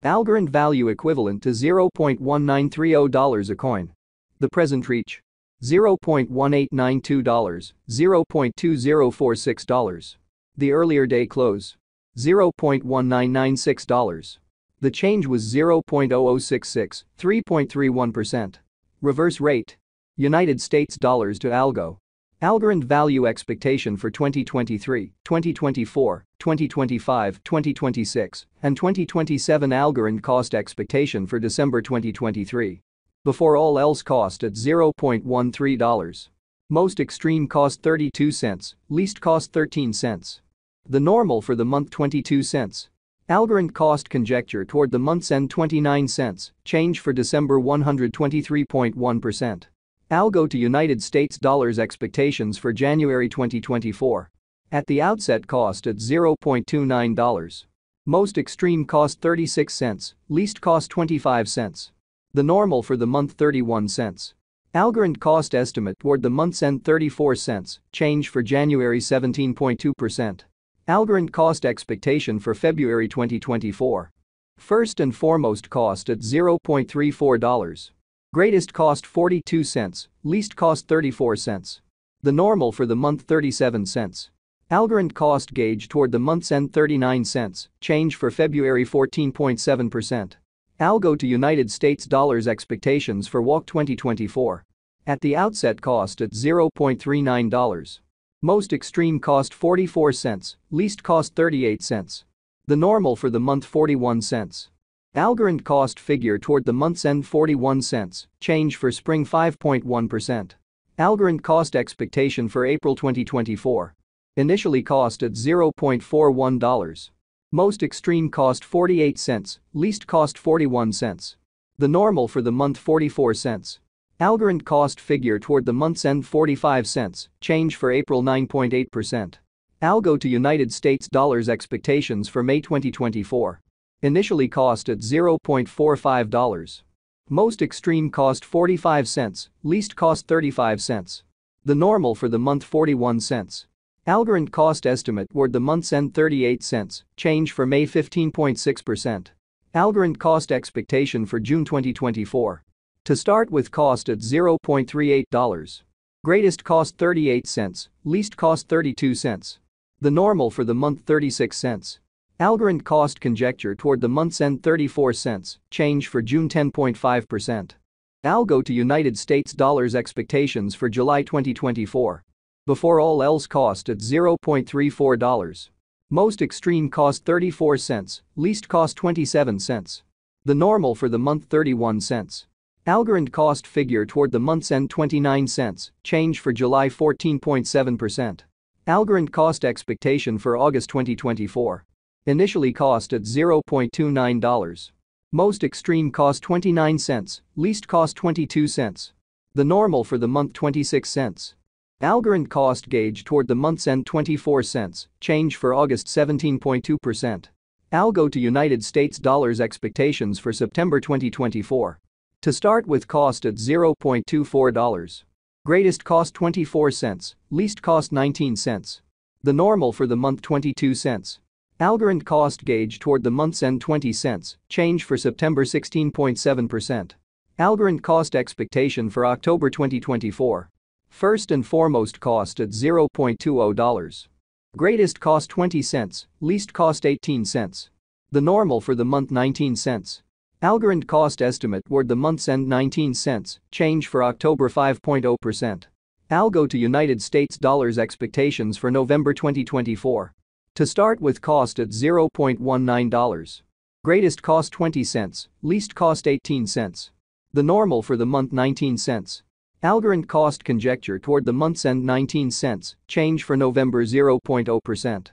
Algorand value equivalent to $0.1930 a coin. The present reach. $0.1892, $0.2046. The earlier day close. $0.1996. The change was 0.0066, 3.31%. Reverse rate. United States dollars to Algo. Algorand value expectation for 2023, 2024, 2025, 2026, and 2027. Algorand cost expectation for December 2023. Before all else cost at $0.13. Most extreme cost 32 cents, least cost 13 cents. The normal for the month 22 cents. Algorand cost conjecture toward the month's end 29 cents, change for December 123.1%. Algo to United States dollars expectations for January 2024. At the outset cost at $0.29. Most extreme cost 36 cents, least cost 25 cents. The normal for the month 31 cents. Algorand cost estimate toward the month's end 34 cents, change for January 17.2%. Algorand cost expectation for February 2024. First and foremost cost at $0.34. Greatest cost 42 cents, least cost 34 cents. The normal for the month 37 cents. Algorand cost gauge toward the month's end 39 cents, change for February 14.7%. Algo to United States dollars expectations for WAC 2024. At the outset cost at $0.39. Most extreme cost 44 cents, least cost 38 cents. The normal for the month 41 cents. Algorand cost figure toward the month's end 41 cents, change for spring 5.1%. Algorand cost expectation for April 2024. Initially cost at $0.41. Most extreme cost 48 cents, least cost 41 cents. The normal for the month 44 cents. Algorand cost figure toward the month's end 45 cents, change for April 9.8%. Algo to United States dollars expectations for May 2024. Initially cost at $0.45. Most extreme cost 45 cents, least cost 35 cents. The normal for the month 41 cents. Algorand cost estimate toward the month's end 38 cents, change for May 15.6%. Algorand cost expectation for June 2024. To start with cost at $0.38. Greatest cost 38 cents, least cost 32 cents. The normal for the month 36 cents. Algorand cost conjecture toward the month's end 34 cents, change for June 10.5%. Algo to United States dollars expectations for July 2024. Before all else cost at $0.34. Most extreme cost 34 cents, least cost 27 cents. The normal for the month 31 cents. Algorand cost figure toward the month's end 29 cents, change for July 14.7%. Algorand cost expectation for August 2024. Initially cost at $0.29. Most extreme cost 29 cents, least cost 22 cents. The normal for the month 26 cents. Algorand cost gauge toward the month's end 24 cents, change for August 17.2%. Algo to United States dollars expectations for September 2024. To start with cost at $0.24. Greatest cost 24 cents, least cost 19 cents. The normal for the month 22 cents. Algorand cost gauge toward the month's end 20 cents, change for September 16.7%. Algorand cost expectation for October 2024. First and foremost cost at $0.20. Greatest cost 20 cents, least cost 18 cents. The normal for the month 19 cents. Algorand cost estimate toward the month's end 19 cents, change for October 5.0%. Algo to United States dollars expectations for November 2024. To start with cost at $0.19. Greatest cost 20 cents, least cost 18 cents. The normal for the month 19 cents. Algorand cost conjecture toward the month's end 19 cents, change for November 0.0%.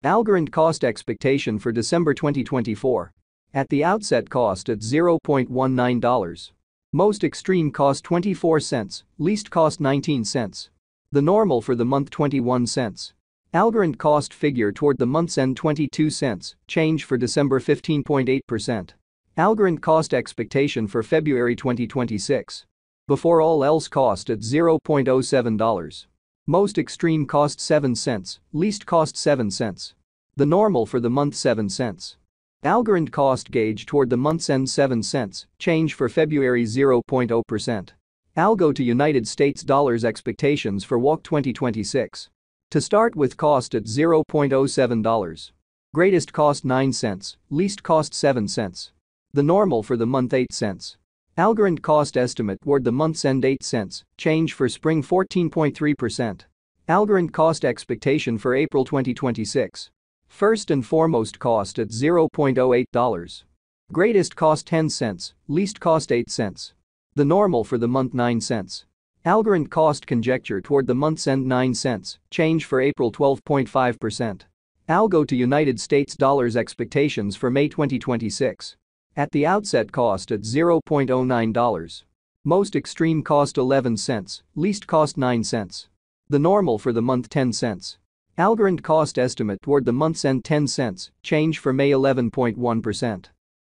Algorand cost expectation for December 2024. At the outset cost at $0.19. Most extreme cost 24 cents, least cost 19 cents. The normal for the month 21 cents. Algorand cost figure toward the month's end 22 cents, change for December 15.8%. Algorand cost expectation for February 2026. Before all else cost at $0.07. Most extreme cost 7 cents, least cost 7 cents. The normal for the month 7 cents. Algorand cost gauge toward the month's end 7 cents, change for February 0.0%. Algo to United States dollars expectations for WOC 2026. To start with cost at $0.07. Greatest cost 9 cents, least cost 7 cents. The normal for the month 8 cents. Algorand cost estimate toward the month's end 8 cents, change for spring 14.3%. Algorand cost expectation for April 2026. First and foremost cost at $0.08. Greatest cost 10 cents, least cost 8 cents. The normal for the month 9 cents. Algorand cost conjecture toward the month's end 9 cents, change for April 12.5%. Algo to United States dollars expectations for May 2026. At the outset cost at $0.09. Most extreme cost 11 cents, least cost 9 cents. The normal for the month 10 cents. Algorand cost estimate toward the month's end 10 cents, change for May 11.1%.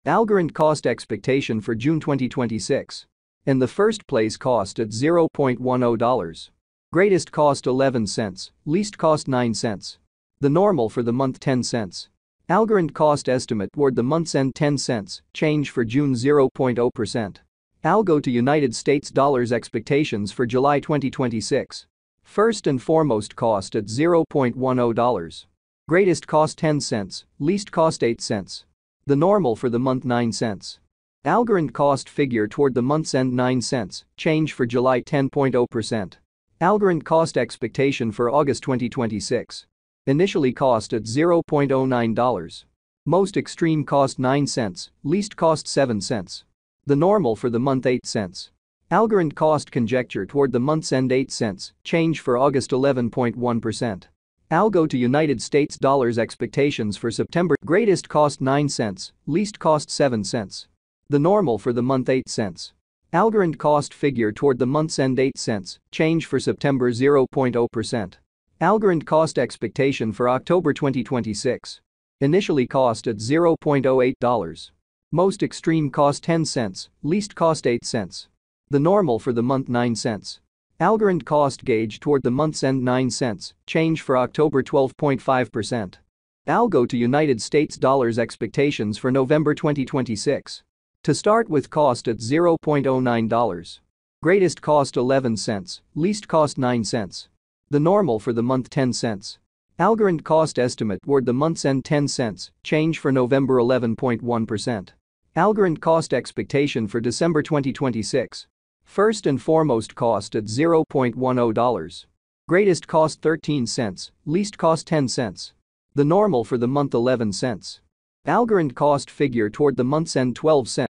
Algorand cost expectation for June 2026. In the first place cost at $0.10. Greatest cost 11 cents, least cost 9 cents. The normal for the month 10 cents. Algorand cost estimate toward the month's end 10 cents, change for June 0.0%. Algo to United States dollars expectations for July 2026. First and foremost cost at $0.10. Greatest cost 10 cents, least cost 8 cents. The normal for the month 9 cents. Algorand cost figure toward the month's end 9 cents, change for July 10.0%. Algorand cost expectation for August 2026. Initially cost at $0.09. Most extreme cost 9 cents, least cost 7 cents. The normal for the month 8 cents. Algorand cost conjecture toward the month's end 8 cents, change for August 11.1%. Algo to United States dollars expectations for September. Greatest cost 9 cents, least cost 7 cents. The normal for the month 8 cents. Algorand cost figure toward the month's end 8 cents, change for September 0.0%. Algorand cost expectation for October 2026. Initially cost at $0.08. Most extreme cost 10 cents, least cost 8 cents. The normal for the month 9 cents. Algorand cost gauge toward the month's end 9 cents, change for October 12.5%. Algo to United States dollars expectations for November 2026. To start with cost at $0.09. Greatest cost 11 cents, least cost 9 cents. The normal for the month 10 cents. Algorand cost estimate toward the month's end 10 cents, change for November 11.1%. Algorand cost expectation for December 2026. First and foremost cost at $0.10. Greatest cost 13 cents, least cost 10 cents. The normal for the month 11 cents. Algorand cost figure toward the month's end 12 cents.